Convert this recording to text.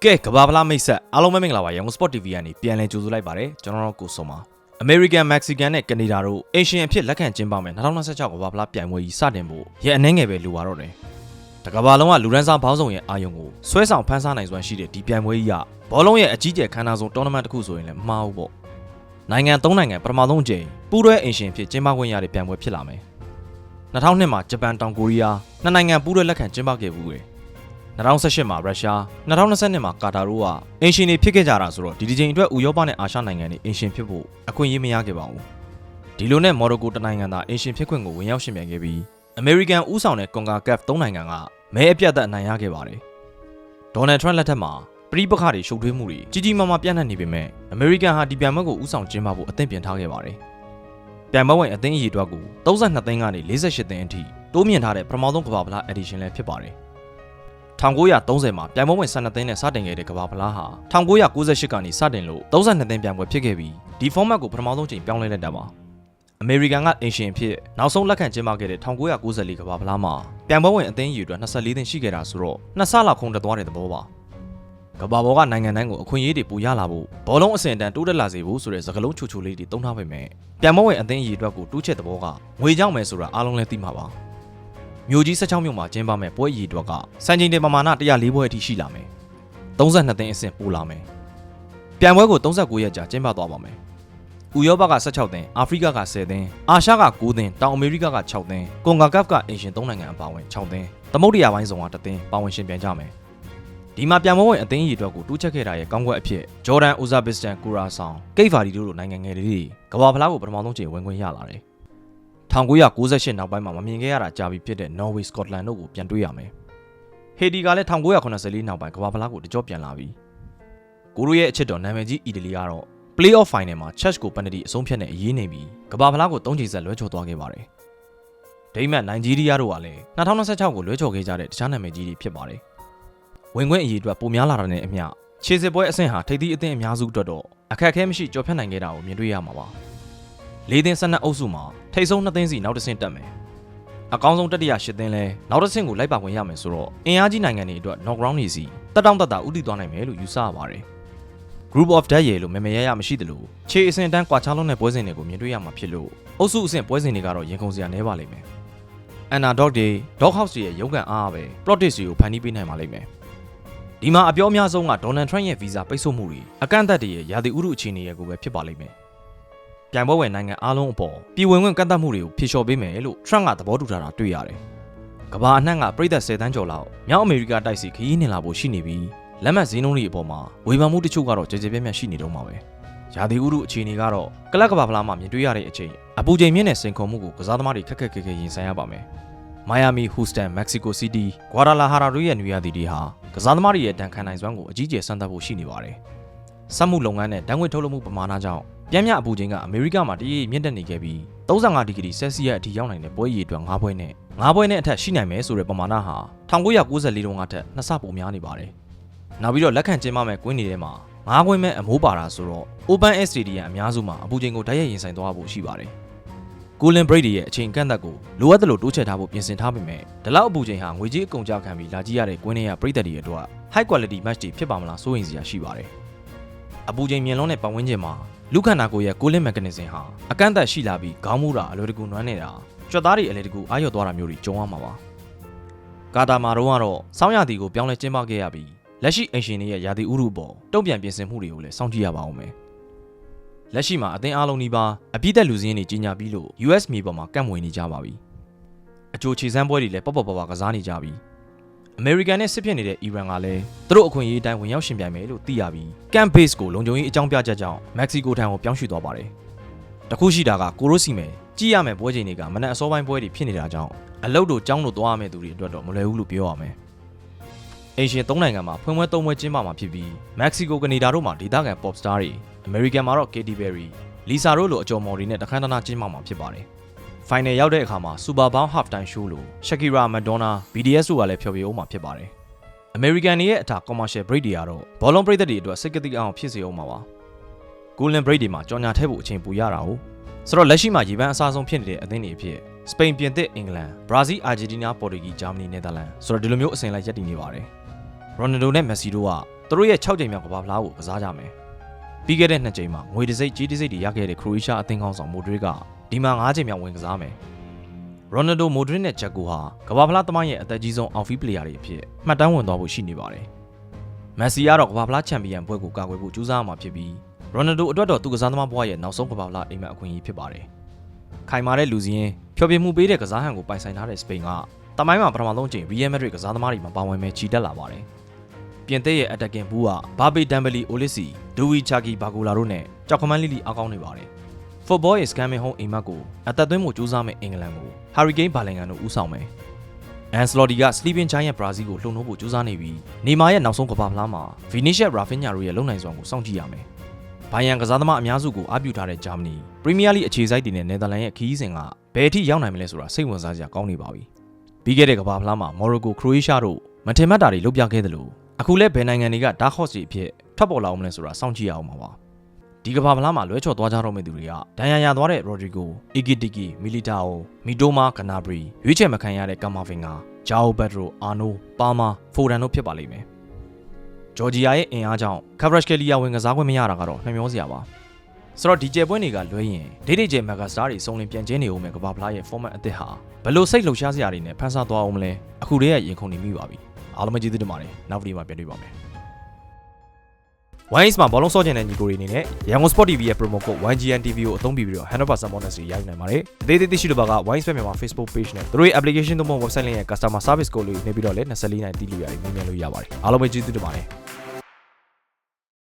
ကဲကဘာပလာမိတ်ဆက်အားလုံးပဲမင်္ဂလာပါရန်ကုန် Sport TV ကနေပြန်လည်ကြိုဆိုလိုက်ပါတယ်ကျွန်တော်တို့ကိုစုံပါ American Mexican နဲ့ Canada တို့ Asian အဖြစ်လက်ခံကျင်းပမယ်2026ကဘာပလာပြိုင်ပွဲကြီးစတင်ဖို့ရဲ့အနေငယ်ပဲလိုပါတော့တယ်တကဘာလုံးကလူရန်စားဘောင်းဆောင်ရဲ့အာယုံကိုဆွဲဆောင်ဖန်းစားနိုင်စွမ်းရှိတဲ့ဒီပြိုင်ပွဲကြီးကဘောလုံးရဲ့အကြီးကျယ်ခမ်းနားဆုံး tournament တစ်ခုဆိုရင်လည်းမမှားဘူးပေါ့နိုင်ငံ3နိုင်ငံပထမဆုံးအကြိမ်ပူးတွဲ Asian ဖြစ်ကျင်းပခွင့်ရတဲ့ပြိုင်ပွဲဖြစ်လာမယ်2002မှာဂျပန်တောင်ကိုရီးယားနှစ်နိုင်ငံပူးတွဲလက်ခံကျင်းပခဲ့ဘူးတယ်2018မှာရုရှား2022မှာကာတာတို့ကအင်ရှင်တွေဖြစ်ခဲ့ကြတာဆိုတော့ဒီချိန်အတွက်ဥရောပနဲ့အာရှနိုင်ငံတွေအင်ရှင်ဖြစ်ဖို့အခွင့်အရေးမရခဲ့ပါဘူးဒီလိုနဲ့မော်ရိုကိုတနိုင်ငံသာအင်ရှင်ဖြစ်ခွင့်ကိုဝင်ရောက်ရှင်ပြိုင်ခဲ့ပြီးအမေရိကန်ဦးဆောင်တဲ့ကွန်ကာကက်3နိုင်ငံကမဲအပြတ်သက်အနိုင်ရခဲ့ပါတယ်ဒေါ်နယ်ထရန့်လက်ထက်မှာပရိပခတွေရှုပ်ထွေးမှုတွေကြီးကြီးမားမားပြန့်နှံ့နေပေမဲ့အမေရိကန်ဟာဒီပြိုင်ပွဲကိုဦးဆောင်ကျင်းပဖို့အသင့်ပြင်ထားခဲ့ပါတယ်ပြိုင်ပွဲဝင်အသင်းအရေအတွက်ကို32သင်းကနေ48သင်းအထိတိုးမြင့်ထားတဲ့ပထမဆုံးကမ္ဘာ့ဖလား edition လည်းဖြစ်ပါတယ်1930မှာပြိုင်ပွဲဝင်12သင်းနဲ့စတင်ခဲ့တဲ့ကမ္ဘာဖလားဟာ1998ကနေစတင်လို့32သင်းပြိုင်ပွဲဖြစ်ခဲ့ပြီးဒီ format ကိုပထမဆုံးချိန်ပြောင်းလဲလိုက်တာပါအမေရိကန်ကအင်ရှင်ဖြစ်နောက်ဆုံးလက်ခံကျင်းပခဲ့တဲ့1994ကမ္ဘာဖလားမှာပြိုင်ပွဲဝင်အသင်းအရေအတွက်24သင်းရှိခဲ့တာဆိုတော့နှစ်ဆလောက်ခုန်တက်သွားတဲ့သဘောပါကမ္ဘာပေါ်ကနိုင်ငံတိုင်းကိုအခွင့်အရေးတွေပိုရလာဖို့ဘောလုံးအဆင့်အတန်းတိုးတက်လာစေဖို့ဆိုတဲ့စကားလုံးချိုချိုလေးတွေတုံးထားပေမဲ့ပြိုင်ပွဲဝင်အသင်းအရေအတွက်ကိုတိုးချဲ့တဲ့ဘောကငွေကြောင့်မယ်ဆိုတာအားလုံးလည်းသိမှာပါမြို့ကြီး16မြို့မှာကျင်းပမဲ့ပွဲအရေအတွက်ကစံချိန်တင်ပမာဏ104ပွဲအထိရှိလာမယ်32သင်းအဆင့်ပိုလာမယ်ပြိုင်ပွဲကို39ရက်ကြာကျင်းပသွားပါမယ်ဥရောပက16သင်းအာဖရိကက10သင်းအာရှက9သင်းတောင်အမေရိကက6သင်းကွန်ဂါကပ်ကအင်ရှင်3နိုင်ငံအပါအဝင်6သင်းသမုဒ္ဒရာပိုင်းဆောင်က1သင်းပါဝင်ရှင်ပြိုင်ကြမယ်ဒီမှာပြိုင်ပွဲဝင်အသင်းအရေအတွက်ကိုတိုးချဲ့ခဲ့တာရဲ့ကောင်းကွက်အဖြစ်ဂျော်ဒန်ဥဇဘစ္စတန်ကူရာဆောင်ကိတ်ဗာဒီတို့လိုနိုင်ငံငယ်တွေကမ္ဘာဖလားကိုပထမဆုံးချိန်ဝင်ခွင့်ရလာတယ်1998နောက်ပိုင်းမှာမမြင်ခဲ့ရတာကြာပြီဖြစ်တဲ့ Norway Scotland တို့ကိုပြန်တွေ့ရမယ်။ဟေတီကလည်း1984နောက်ပိုင်းကမ္ဘာဖလားကိုတကြော့ပြန်လာပြီ။ကိုရိုရဲ့အချစ်တော်နာမည်ကြီးအီတလီကတော့ Play-off Final မှာ Czech ကိုပန်နတီအဆုံးဖြတ်နဲ့အရေးနေပြီးကမ္ဘာဖလားကို3ချိန်ဆက်လွှဲချော်သွားခဲ့ပါတယ်။ဒိမတ်နိုင်ဂျီးရီးယားတို့ကလည်း2026ကိုလွှဲချော်ခဲ့ကြတဲ့တခြားနာမည်ကြီးတွေဖြစ်ပါတယ်။ဝင်ခွင့်အရေးအတွက်ပိုများလာတာနဲ့အမျှခြေစစ်ပွဲအဆင့်ဟာထိပ်သီးအသင်းအများစုအတွက်တော့အခက်အခဲမရှိကြော်ဖြတ်နိုင်ခဲ့တာကိုမြင်တွေ့ရမှာပါ။၄သင်း12အုပ်စုမှာထိပ်ဆုံး2သင်းစီနောက်တစ်ဆင့်တက်မယ်အကောင်းဆုံးတတိယ8သင်းလဲနောက်တစ်ဆင့်ကိုလိုက်ပါခွင့်ရမယ်ဆိုတော့အင်အားကြီးနိုင်ငံတွေအတွက် knock round နေစီတက်တောင့်တက်တာဥတည်သွားနိုင်မယ်လို့ယူဆရပါတယ် Group of Death ရေလို့မမေရရမရှိသလိုခြေအဆင့်တန်းကွာခြားလုံးတဲ့ပွဲစဉ်တွေကိုမြင်တွေ့ရမှာဖြစ်လို့အုပ်စုအဆင့်ပွဲစဉ်တွေကတော့ရင်ခုန်စရာနည်းပါလိမ့်မယ် Underdog တွေ Dog House တွေရဲ့ရုံးကန်အားပဲ Protest တွေကိုဖန်တီးပေးနိုင်ပါလိမ့်မယ်ဒီမှာအပြောအများဆုံးက Donald Trump ရဲ့ visa ပိတ်ဆို့မှုတွေအကန့်အသတ်တွေရဲ့ရာသီဥတုအခြေအနေရဲ့ကိုပဲဖြစ်ပါလိမ့်မယ်ပြိုင်ပွဲဝင်နိုင်ငံအားလုံးအပေါ်ပြည်ဝင်ခွင့်ကန့်သတ်မှုတွေကိုဖြေလျှော့ပေးမယ်လို့ Trump ကသဘောတူထားတာတွေ့ရတယ်။ကမ္ဘာအနှံ့ကပြည်သက်10သန်းကျော်လောက်မြောက်အမေရိကတိုက်စီခရီးနှင်လာဖို့ရှိနေပြီးလက်မှတ်ဈေးနှုန်းတွေအပေါ်မှာဝေဖန်မှုတချို့ကတော့ကြည်ကြည်ပြန့်ပြန့်ရှိနေတော့မှာပဲ။ရာသီဥတုအခြေအနေကတော့ကလပ်ကမ္ဘာဖလားမှာမြင်တွေ့ရတဲ့အချိန်အပူချိန်မြင့်တဲ့စိန်ခေါ်မှုကိုကစားသမားတွေခက်ခက်ခဲခဲရင်ဆိုင်ရပါမယ်။ Miami, Houston, Mexico City, Guadalajara တို့ရဲ့နွေရာသီတွေဟာကစားသမားတွေရဲ့တန်ခံနိုင်စွမ်းကိုအကြီးကျယ်စမ်းသပ်ဖို့ရှိနေပါတယ်။စက်မှုလုပ်ငန်းနဲ့တန်းငွေထုတ်လုပ်မှုပမာဏကြောင့်ပြင်းပြအပူချိန်ကအမေရိကမှာတရေမြင့်တက်နေခဲ့ပြီး35ဒီဂရီဆယ်စီယပ်အထိရောက်နိုင်တဲ့ပွဲရည်အတွက်9ပွဲနဲ့အထက်ရှိနိုင်မယ်ဆိုတဲ့ပမာဏဟာ1994တုန်းကထက်2ဆပိုများနေပါတယ်။နောက်ပြီးတော့လက်ခံကျင်းပမဲ့ကွင်းတွေထဲမှာ9ကွင်းမဲ့အမိုးပါတာဆိုတော့ Open Air Stadium အများစုမှာအပူချိန်ကိုတိုက်ရိုက်ရင်ဆိုင်သွားဖို့ရှိပါတယ်။ Golden Brady ရဲ့အချိန်ကန့်သက်ကိုလိုအပ်သလိုတိုးချဲ့ထားဖို့ပြင်ဆင်ထားပေမဲ့ဒီလောက်အပူချိန်ဟာငွေကြေးအကုန်ကြခံပြီးလာကြည့်ရတဲ့ကွင်းတွေကပြည်သက်တွေအတွက် high quality match တွေဖြစ်ပါမလားစိုးရိမ်စရာရှိပါတယ်။အပူချိန်မြင့်လွန်းတဲ့ပတ်ဝန်းကျင်မှာလူခန္ဓာကိုယ်ရဲ့ cooling mechanism ဟာအကန့်အသတ်ရှိလာပြီးခေါင်းမူးတာအလွယ်တကူနွမ်းနေတာကြွက်သားတွေအလွယ်တကူအာရုံသွားတာမျိုးတွေကြုံရမှာပါကာတာမာတော့ကတော့စောင်းရာသီကိုပြောင်းလဲကျင်းပခဲ့ရပြီးလက်ရှိအင်ရှင်တွေရဲ့ရာသီဥတုပေါ်တုံ့ပြန်ပြင်ဆင်မှုတွေကိုလည်းစောင့်ကြည့်ရပါဦးမယ်လက်ရှိမှာအသင်းအားလုံးဒီပါအပြည့်သက်လူစင်းတွေကြီးညာပြီးလို့ US မြေပေါ်မှာကန့်မွေနေကြပါပြီအချိုခြေစမ်းပွဲတွေလည်းပေါ့ကစားနေကြပြီအမေရိကန်နဲ့စစ်ဖြစ်နေတဲ့အီရန်ကလည်းသူတို့အခွင့်အရေးအတိုင်းဝင်ရောက်ရှင်ပြိုင်မယ်လို့သိရပြီး Camp Base ကိုလုံခြုံရေးအကြောင်းပြချက်ကြောင့်မက္ကဆီကိုထံကိုပြောင်းရွှေ့သွားပါတယ်။တခုရှိတာကကိုရိုစီမယ်ကြည့်ရမယ့်ပွဲချိန်တွေကမနက်အစောပိုင်းပွဲတွေဖြစ်နေတာကြောင့်အလုပ်တို့ကျောင်းတို့သွားရမယ့်သူတွေအတွက်တော့မလွယ်ဘူးလို့ပြောရမယ်။အေရှင်3နိုင်ငံမှာဖွင့်ပွဲ3ပွဲကျင်းပမှာဖြစ်ပြီးမက္ကဆီကိုကနေဒါတို့မှာဒေသခံ pop star တွေအမေရိကန်မှာတော့ Katy Perry, Lisa တို့လိုအကျော်မော်တွေနဲ့တခန်းတနာကျင်းပမှာဖြစ်ပါတယ်။ Final ရောက်တဲ့အခါမှာ Super Bowl Halftime Show လို့ Shakira, Madonna, BTS တို့ကလည်းဖျော်ဖြေအောင်မှာဖြစ်ပါတယ်။ American ရဲ့အထာ commercial break တွေကတော့ဘောလုံးပရိသတ်တွေအတွက်စိတ်ကတိအောင်ဖြစ်စေအောင်မှာပါ။ Golden Break တွေမှာကြော်ညာထည့်ဖို့အချိန်ပိုရတာဟုတ်။ဆိုတော့လက်ရှိမှာရေပန်းအစားဆုံးဖြစ်နေတဲ့အသင်းတွေအဖြစ်စပိန်ပြင်သစ်အင်္ဂလန်ဘရာဇီးအာဂျင်တီးနားပေါ်တူဂီဂျာမနီနယ်သာလန်ဆိုတော့ဒီလိုမျိုးအစဉ်လိုက်ရပ်တည်နေပါတယ်။ ရိုနယ်ဒိုနဲ့မက်ဆီတို့က သူတို့ရဲ့6ကြိမ်မြောက်ကမ္ဘာဖလားကိုကစားကြမယ်ပြီးခဲ့တဲ့2ကြိမ်မှာငွေတစ်စိတ်ကြီးတစ်စိတ်တွေရခဲ့တဲ့ခရိုအေးရှားအသင်းကောင်းဆောင်မိုဒရစ်ကဒီမှာ9ကြိမ်မြောက်ဝင်ကစားမယ်ရိုနယ်ဒိုမိုဒရစ်နဲ့ဂျက်ကိုဟာကမ္ဘာဖလားသမိုင်းရဲ့အသက်ကြီးဆုံးအောက်ဖီးပလေယာတွေအဖြစ်မှတ်တမ်းဝင်သွားဖို့ရှိနေပါတယ်မက်ဆီကတော့ကမ္ဘာဖလားချန်ပီယံပွဲကိုကာကွယ်ဖို့ကြိုးစားမှာဖြစ်ပြီးရိုနယ်ဒိုအတွက်တော့သူကစားသမားဘဝရဲ့နောက်ဆုံးကမ္ဘာဖလားအိမ်မက်အခွင့်အရေးဖြစ်ပါတယ်ခိုင်မာတဲ့လူစည်းရင်ဖျော်ဖြေမှုပေးတဲ့ကစားဟန်ကိုပိုင်ဆိုင်ထားတဲ့စပိန်ကတမိုင်းမှာပထမဆုံးချိန်ရီယယ်မက်ဒရစ်ကစားသမားတွေမှာပါဝင်မဲ့ချီတက်လာပါတယ်ပြင်သစ်ရဲ့အတက်ကင်ဘူးကဘာဘေဒမ်ဘလီအိုလစ်စီဒူဝီချာကီဘာဂိုလာတို့နဲ့ကြောက်ခမန်းလီလီအားကောင်းနေပါတယ် Football is coming home အိမ်မက်ကိုအသက်သွင်းမှုကြိုးစားမဲ့အင်္ဂလန်ကို Hurricane ဘာလင်ဂန်တို့ဦးဆောင်မယ်အန်စလော်တီက Sleeping Giant ဘရာဇီးကိုလှုံ့ဆော်ဖို့ကြိုးစားနေပြီးနေမာရဲ့နောက်ဆုံးကမ္ဘာဖလားမှာ Vinicius Rafinha တို့ရဲ့လုံနိုင်စွမ်းကိုစောင့်ကြည့်ရမယ်ဘိုင်ယန်ကစားသမားအများစုကိုအားပြုထားတဲ့ဂျာမနီပရီးမီးယားလိအခြေစိုက်တွေနဲ့နယ်သာလန်ရဲ့ခီးစဉ်ကဘယ်အထိရောက်နိုင်မလဲဆိုတာစိတ်ဝင်စားစရာကောင်းနေပါပြီပြီးခဲ့တဲ့ကမ္ဘာဖလားမှာမော်ရိုကိုခရိုအေးရှားတို့မထင်မှတ်တာတွေလုပ်ပြခဲ့တယ်လို့အခုလဲဘယ်နိုင်ငံတွေကဒါးခေါ့စ်တွေအဖြစ်ထွက်ပေါ်လာအောင်မလဲဆိုတာစောင့်ကြည့်ရအောင်ပါဒီကမ္ဘာဖလားမှာလွဲချော်သွားကြတော့မယ့်သူတွေကဒဏ်ရာရသွားတဲ့ရိုဒရီဂိုအီဂီတီကီမီလီတာအိုမီတိုမာကနာဘရီရွေးချယ်မခံရတဲ့ကာမာဖင်ဂါဂျာအိုဘက်ဒရိုအာနိုပါမာဖိုဒန်တို့ဖြစ်ပါလိမ့်မယ်ဂျော်ဂျီယာရဲ့အင်အားကြောင့်ကာဗရက်ရှ်ကယ်လီယာဝင်ကစားခွင့်မရတာကတော့နှမျောစရာပါဆိုတော့ဒီကျယ်ပွဲတွေကလွဲရင်ဒေဒီဂျေမက်ဂါစတာတွေစုံလင်ပြန်ကျင်းနေအောင်မယ်ကမ္ဘာဖလားရဲ့ format အသစ်ဟာဘယ်လိုစိတ်လှုပ်ရှားစရာတွေနဲ့ဖန်ဆာသွားအောင်မလဲအခုတည်းကရင်ခုန်နေမိပါပြီအားလုံးပဲကျေးဇူးတင်ပါတယ်နောက်ဗီဒီယိုမှာပြန်တွေ့ပါမယ်Wines မှာဘောလုံးစောချင်တဲ့ညီကိုတွေအနေနဲ့ရန်ကုန် Sport TV ရဲ့ promo code YGNTV ကိုအသုံးပြုပြီးတော့ 100% bonus တွေရယူနိုင်ပါတယ်။ဒေသသိရှိလိုပါက Wines မြန်မာ Facebook page နဲ့သူတို့ရဲ့ application တို့မှ website link ရဲ့ customer service code လေးနေပြီးတော့လည်း24နိုင်တီးလို့ရတယ်မြင်မြင်လို့ရပါတယ်။အားလုံးပဲကျေးဇူးတင်ပါတယ်။